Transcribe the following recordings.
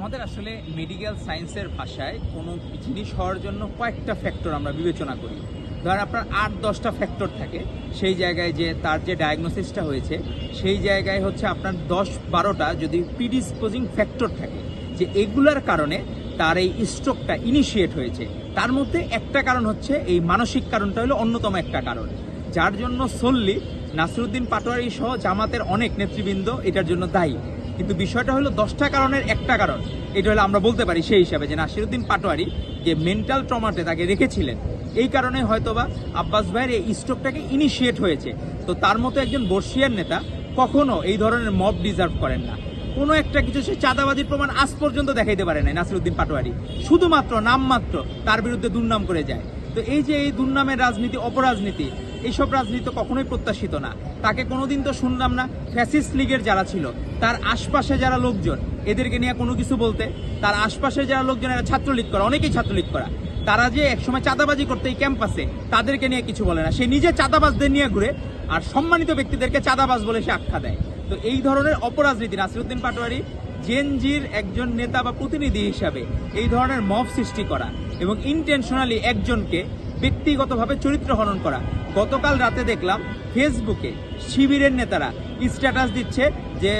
আমাদের আসলে মেডিকেল সায়েন্সের ভাষায় কোনো জিনিস হওয়ার জন্য কয়েকটা ফ্যাক্টর আমরা বিবেচনা করি। ধরেন আপনার 8-10টা ফ্যাক্টর থাকে সেই জায়গায়, যে তার যে ডায়াগনোসিসটা হয়েছে সেই জায়গায় হচ্ছে আপনার 10-12টা যদি প্রিডিসপোজিং ফ্যাক্টর থাকে, যে এগুলার কারণে তার এই স্ট্রোকটা ইনিশিয়েট হয়েছে। তার মধ্যে একটা কারণ হচ্ছে এই মানসিক কারণটা হলো অন্যতম একটা কারণ, যার জন্য সল্লি নাসিরউদ্দিন পাটোয়ারি সহ জামাতের অনেক নেতৃবৃন্দ এটার জন্য দায়ী। কিন্তু বিষয়টা হলো 10টা কারণের একটা কারণ, এটা হলো আমরা বলতে পারি সেই হিসাবে যে নাসিরউদ্দিন পাটোয়ারি যে মেন্টাল ট্রমাতে তাকে রেখেছিলেন, এই কারণে হয়তোবা আব্বাস ভাইয়ের এই স্ট্রোকটাকে ইনিশিয়েট হয়েছে। তো তার মতো একজন বর্ষিয়ার নেতা কখনো এই ধরনের মব ডিজার্ভ করেন না। কোনো একটা কিছু সে চাঁদাবাজির প্রমাণ আজ পর্যন্ত দেখাইতে পারে নাই নাসিরউদ্দিন পাটোয়ারি, শুধুমাত্র নামমাত্র তার বিরুদ্ধে দুর্নাম করে যায়। তো এই যে এই দুর্নামের রাজনীতি, অপরাজনীতি, এইসব রাজনীতি তো কখনোই প্রত্যাশিত না। তাকে কোনোদিন তো শুনলাম না ফ্যাসিস্ট লীগের যারা ছিল তার আশপাশে যারা লোকজন এদেরকে নিয়ে কোনো কিছু বলতে। তার আশপাশে যারা লোকজন এরা ছাত্রলীগ করা, অনেকেই ছাত্রলীগ করা, তারা যে একসময় চাঁদাবাজি করতে এই ক্যাম্পাসে, তাদেরকে নিয়ে কিছু বলে না। সে নিজে চাঁদাবাজদের নিয়ে ঘুরে আর সম্মানিত ব্যক্তিদেরকে চাঁদাবাজ বলে সে আখ্যা দেয়। তো এই ধরনের অপরাজনীতি নাসিরউদ্দিন পাটোয়ারি জেনজির একজন নেতা বা প্রতিনিধি হিসাবে এই ধরনের মব সৃষ্টি করা এবং ইন্টেনশনালি একজনকে ব্যক্তিগতভাবে চরিত্র হনন করা। গতকাল রাতে দেখলাম ফেসবুকে শিবিরের নেতারা স্ট্যাটাস দিচ্ছে যে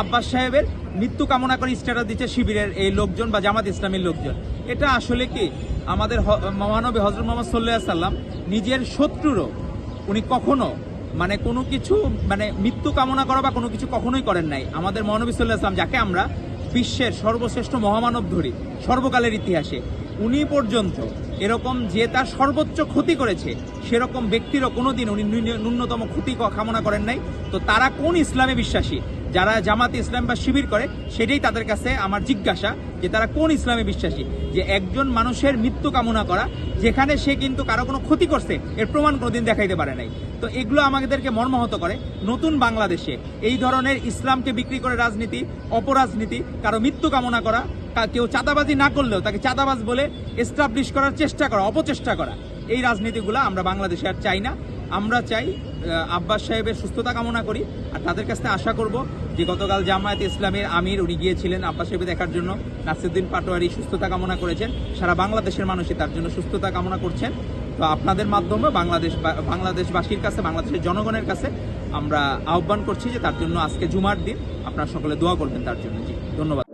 আব্বাস সাহেবের মৃত্যু কামনা করে স্ট্যাটাস দিচ্ছে শিবিরের এই লোকজন বা জামাত ইসলামীর লোকজন। এটা আসলে কি আমাদের মহানবী হযরত মুহাম্মদ সাল্লাল্লাহু আলাইহি ওয়াসাল্লাম নিজের শত্রুরও উনি কখনো কোনো কিছু মৃত্যু কামনা করা বা কোনো কিছু কখনোই করেন নাই। আমাদের মহানবী সাল্লাল্লাহু আলাইহি ওয়াসাল্লাম, যাকে আমরা বিশ্বের সর্বশ্রেষ্ঠ মহামানব ধরি সর্বকালের ইতিহাসে, উনি পর্যন্ত এরকম যে তার সর্বোচ্চ ক্ষতি করেছে সেরকম ব্যক্তিরও কোনোদিন উনি ন্যূনতম ক্ষতি কামনা করেন নাই। তো তারা কোন ইসলামে বিশ্বাসী? যারা জামাত ইসলাম বা শিবির করে, সেটাই তাদের কাছে আমার জিজ্ঞাসা যে তারা কোন ইসলামে বিশ্বাসী, যে একজন মানুষের মৃত্যু কামনা করা যেখানে সে কিন্তু কারো কোনো ক্ষতি করছে এর প্রমাণ কোনোদিন দেখাইতে পারে নাই। তো এগুলো আমাদেরকে মর্মাহত করে। নতুন বাংলাদেশে এই ধরনের ইসলামকে বিক্রি করে রাজনীতি, অপরাজনীতি, কারো মৃত্যু কামনা করা, কেউ চাঁদাবাজি না করলেও তাকে চাঁদাবাজ বলে এস্টাবলিশ করার চেষ্টা করা, অপচেষ্টা করা, এই রাজনীতিগুলো আমরা বাংলাদেশে আর চাই না। আমরা চাই আব্বাস সাহেবের সুস্থতা কামনা করি, আর তাদের কাছ থেকে আশা করব যে গতকাল জামায়াতে ইসলামের আমির উনি গিয়েছিলেন আব্বাস সাহেব দেখার জন্য, নাসিরউদ্দিন পাটোয়ারি সুস্থতা কামনা করেছেন, সারা বাংলাদেশের মানুষই তার জন্য সুস্থতা কামনা করছেন। তো আপনাদের মাধ্যমে বাংলাদেশবাসীর কাছে, বাংলাদেশের জনগণের কাছে আমরা আহ্বান করছি যে তার জন্য আজকে জুমার দিন আপনারা সকলে দোয়া করবেন তার জন্য। জি, ধন্যবাদ।